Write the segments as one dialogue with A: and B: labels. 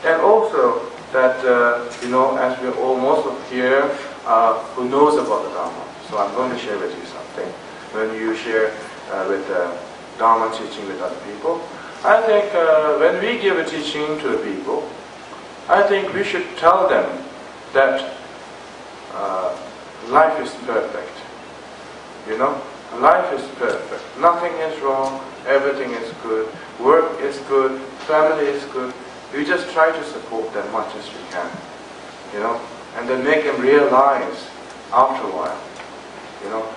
A: And also that, as we all, most of here who knows about the Dharma. So I'm going to share with you something. When you share with Dharma teaching with other people, I think when we give a teaching to the people, I think we should tell them that life is perfect. Life is perfect. Nothing is wrong. Everything is good. Work is good. Family is good. We just try to support them much as we can. And then make them realize after a while.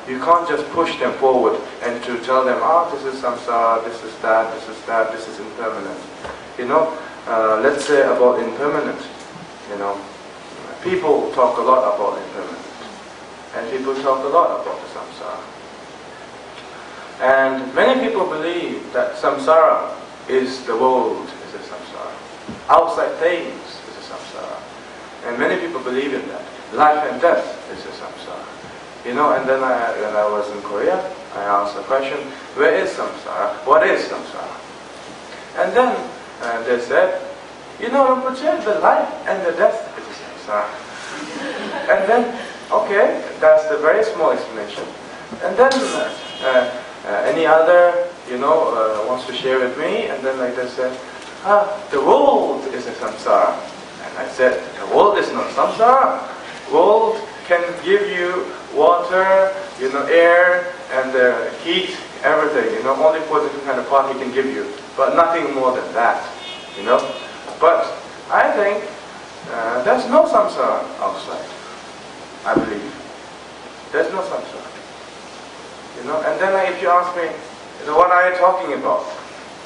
A: You can't just push them forward and to tell them, this is samsara, this is that, this is impermanent. Let's say about impermanent. People talk a lot about impermanent. And people talk a lot about the samsara. And many people believe that samsara is the world, is a samsara. Outside things is a samsara. And many people believe in that. Life and death is a samsara. And then when I was in Korea, I asked the question, where is samsara? What is samsara? And then they said, Rinpoche, the life and the death is a samsara. And then, okay, that's the very small explanation. And then any other, wants to share with me, and then like they said, the world is a samsara. And I said, the world is not samsara. World can give you water, air, and heat, everything. Only for different kind of part he can give you, but nothing more than that. But I think there's no samsara outside. I believe there's no samsara. And then if you ask me, what are you talking about?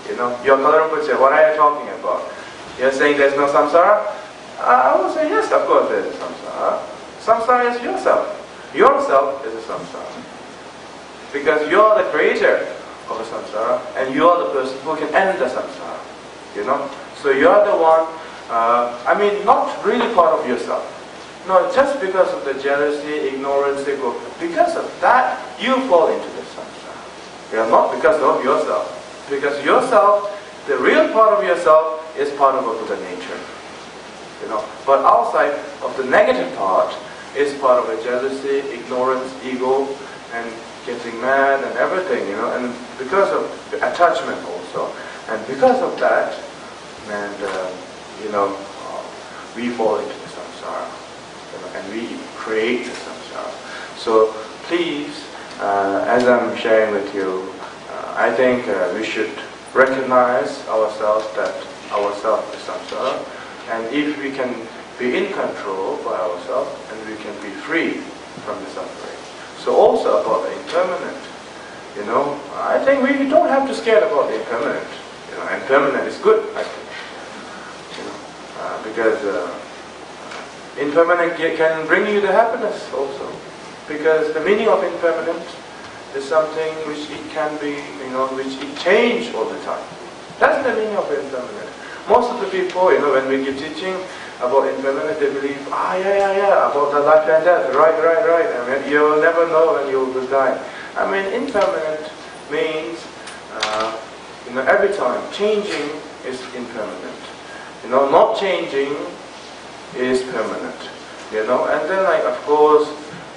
A: Your Rinpoche, what are you talking about? You're saying there's no samsara? I will say yes, of course there is samsara. Samsara is yourself. Yourself is a samsara. Because you're the creator of a samsara, and you're the person who can end the samsara. So you're the one, not really part of yourself. No, just because of the jealousy, ignorance, ego, because of that, you fall into the samsara. Not because of yourself. Because yourself, the real part of yourself, is part of a Buddha nature. But outside of the negative part is part of a jealousy, ignorance, ego, and getting mad and everything, and because of the attachment also. And because of that, we fall into the samsara. And we create the samsara. So please, as I'm sharing with you, I think we should recognize ourselves that ourselves is samsara, and if we can be in control by ourselves, and we can be free from the suffering. So also about the impermanent, I think we don't have to scare about the impermanent. Impermanent is good, I think. Because impermanent can bring you the happiness also. Because the meaning of impermanent is something which it can be, which it changes all the time. That's the meaning of impermanent. Most of the people, when we give teaching about impermanent, they believe, about the life and death, right. You'll never know when you will die. Impermanent means, every time changing is impermanent. Not changing is permanent. And then, of course,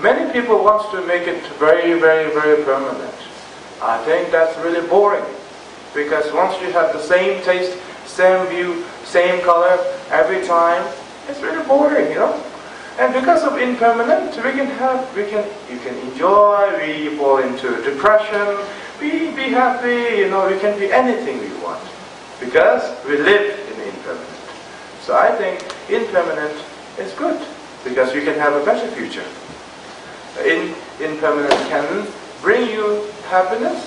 A: many people want to make it very, very, very permanent. I think that's really boring. Because once you have the same taste, same view, same color every time, it's really boring, And because of impermanent, you can enjoy, we fall into depression, we be happy, we can be anything we want. Because we live in impermanent. So I think impermanent is good, because you can have a better future. Impermanent can bring you happiness.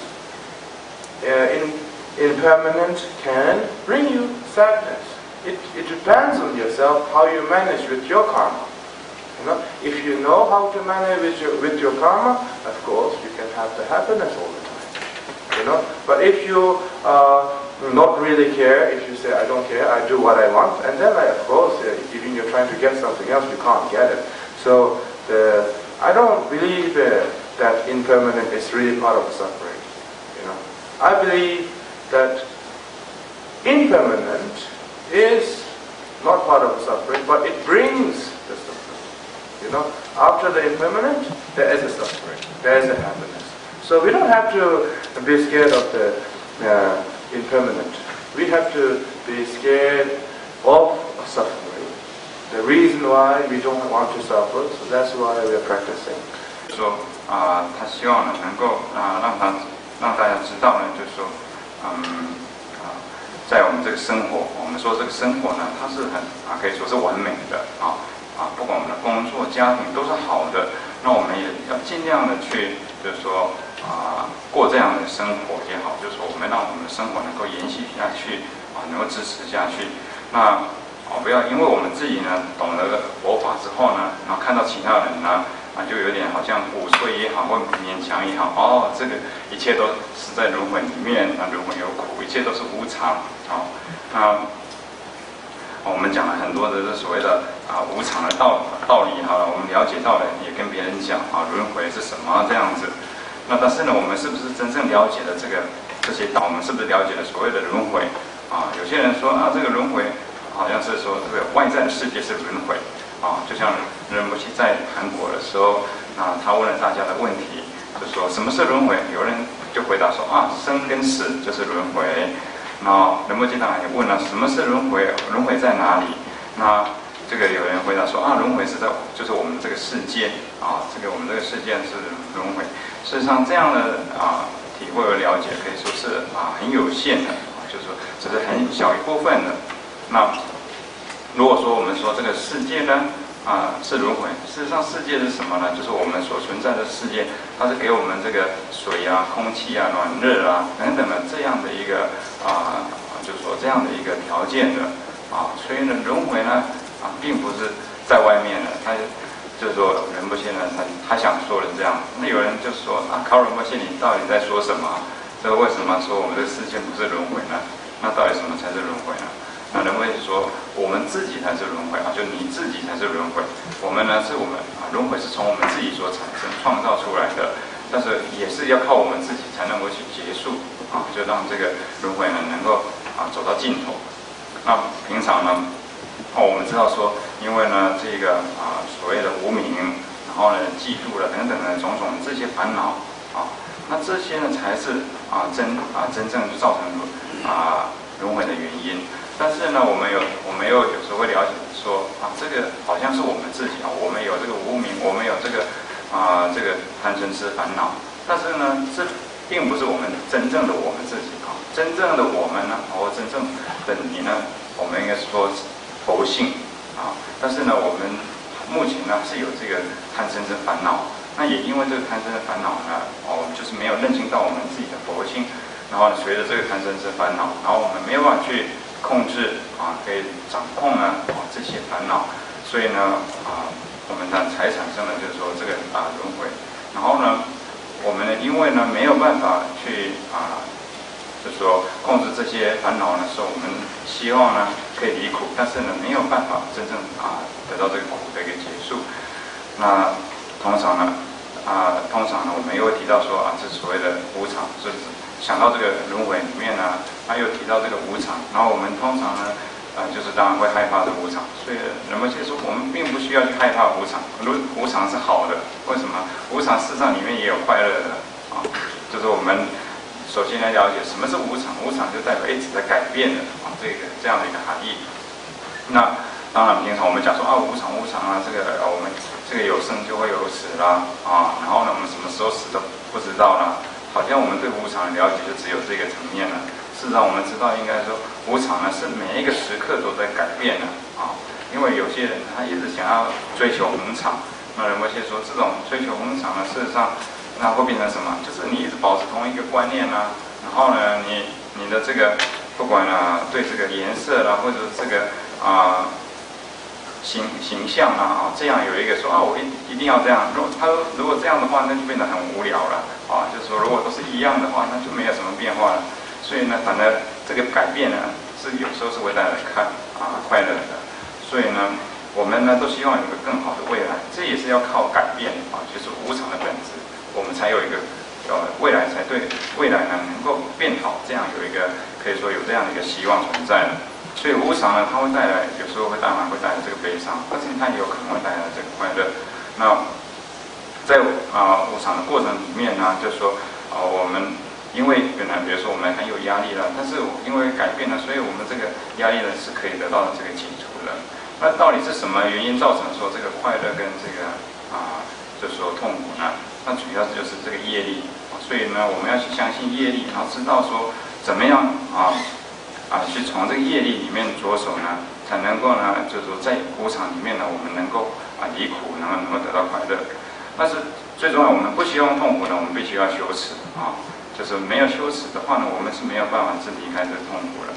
A: Impermanent can bring you sadness. It depends on yourself how you manage with your karma. If you know how to manage with your karma, of course you can have the happiness all the time. But if you not really care, if you say I don't care, I do what I want, and then of course even you're trying to get something else, you can't get it. So I don't believe that impermanent is really part of the suffering. I believe that impermanent is not part of the suffering, but it brings the suffering. You know, after the impermanent, there is a suffering, there is a happiness. So we don't have to be scared of the impermanent. We have to be scared of suffering. The reason why we don't want to suffer, so that's why we are practicing.
B: 说他希望呢能够让大家知道呢，就是说，在我们这个生活，我们说这个生活呢，它是很可以说是完美的不管我们的工作、家庭都是好的，那我们也要尽量的去，就是说过这样的生活也好，就是说我们让我们的生活能够延续下去能够支持下去。那不要因为我们自己呢懂得佛法之后呢，然后看到其他人呢就有点好像鼓吹也好，或勉强也好，这个一切都是在轮回里面，轮回有苦，一切都是无常我们讲了很多的所谓的无常的道理好了，我们了解到了，也跟别人讲轮回是什么这样子。那但是呢，我们是不是真正了解了这些道？我们是不是了解了所谓的轮回有些人说这个轮回好像是说这个外在的世界是轮回就像仁波切在韩国的时候他问了大家的问题，就说什么是轮回？有人就回答说生跟死就是轮回。那仁波切当然也问了什么是轮回？轮回在哪里？那这个有人回答说轮回是在就是我们这个世界这个我们这个世界是轮回。事实上这样的体会和了解可以说是很有限的就是说只是很小一部分的。那如果说我们说这个世界呢是轮回，事实上世界是什么呢？就是我们所存在的世界，它是给我们这个水空气暖热等等的这样的一个就是说这样的一个条件的所以呢轮回呢并不是在外面的，他就是说仁波切呢他想说的这样。那有人就说考仁波切你到底在说什么？这个为什么说我们这个世界不是轮回呢？那到底什么才是轮回呢？那仁波切说我们自己才是轮回就你自己才是轮回。我们呢是我们轮回是从我们自己所产生创造出来的，但是也是要靠我们自己才能够去结束就让这个轮回呢能够走到尽头。那平常呢我们知道说，因为呢这个所谓的无明，然后呢嫉妒了等等的种种这些烦恼那这些呢才是真正造成轮回的原因。但是呢，我们有时候会了解说这个好像是我们自己我们有这个无明，我们有这个贪嗔痴烦恼，但是呢，这并不是我们真正的我们自己真正的我们呢，或真正的你呢，我们应该说佛性但是呢，我们目前呢是有这个贪嗔痴烦恼，那也因为这个贪嗔痴烦恼呢，我们就是没有认清到我们自己的佛性，然后随着这个贪嗔痴烦恼，然后我们没有办法去控制可以掌控这些烦恼，所以呢我们呢才产生了就是说这个轮回。然后呢，我们呢因为呢没有办法去就是说控制这些烦恼呢，所以我们希望呢可以离苦，但是呢没有办法真正得到这个苦的一个结束。那通常呢我们又会提到说这所谓的无常，就是想到这个轮回里面呢，又提到这个无常，然后我们通常呢就是当然会害怕这无常。所以仁波切说我们并不需要去害怕无常，无常是好的。为什么？无常事实上里面也有快乐的就是我们首先来了解什么是无常，无常就代表一直在改变的这样的一个含义。那当然平常我们讲说无常这个我们这个有生就会有死啦然后呢我们什么时候死都不知道啦，好像我们对无常的了解就只有这个层面了。事实上我们知道应该说无常呢是每一个时刻都在改变的因为有些人他也是想要追求恒常，那仁波切说这种追求恒常呢，事实上那会变成什么？就是你一直保持同一个观念然后呢你的这个不管对这个颜色或者这个形象这样有一个说我一定要这样。如果这样的话，那就变得很无聊了就是说如果都是一样的话，那就没有什么变化了。所以呢，反而这个改变呢，是有时候是会带来快乐的。所以呢，我们呢都希望有一个更好的未来，这也是要靠改变就是无常的本质，我们才有一个未来才对未来呢能够变好，这样有一个可以说有这样的一个希望存在的。所以无常呢，它会带来，有时候会带来这个悲伤，而且它也有可能会带来这个快乐。那在无常的过程里面呢，就是说我们因为原来比如说我们很有压力了，但是因为改变了，所以我们这个压力呢是可以得到这个解除的。那到底是什么原因造成说这个快乐跟这个就是说痛苦呢？那主要就是这个业力。所以呢，我们要去相信业力，然后知道说怎么样去从这个业力里面着手呢，才能够呢，就是说在无常里面呢，我们能够离苦，能够得到快乐。但是最重要，我们不希望痛苦呢，我们必须要修持就是没有修持的话呢，我们是没有办法是离开这个痛苦的。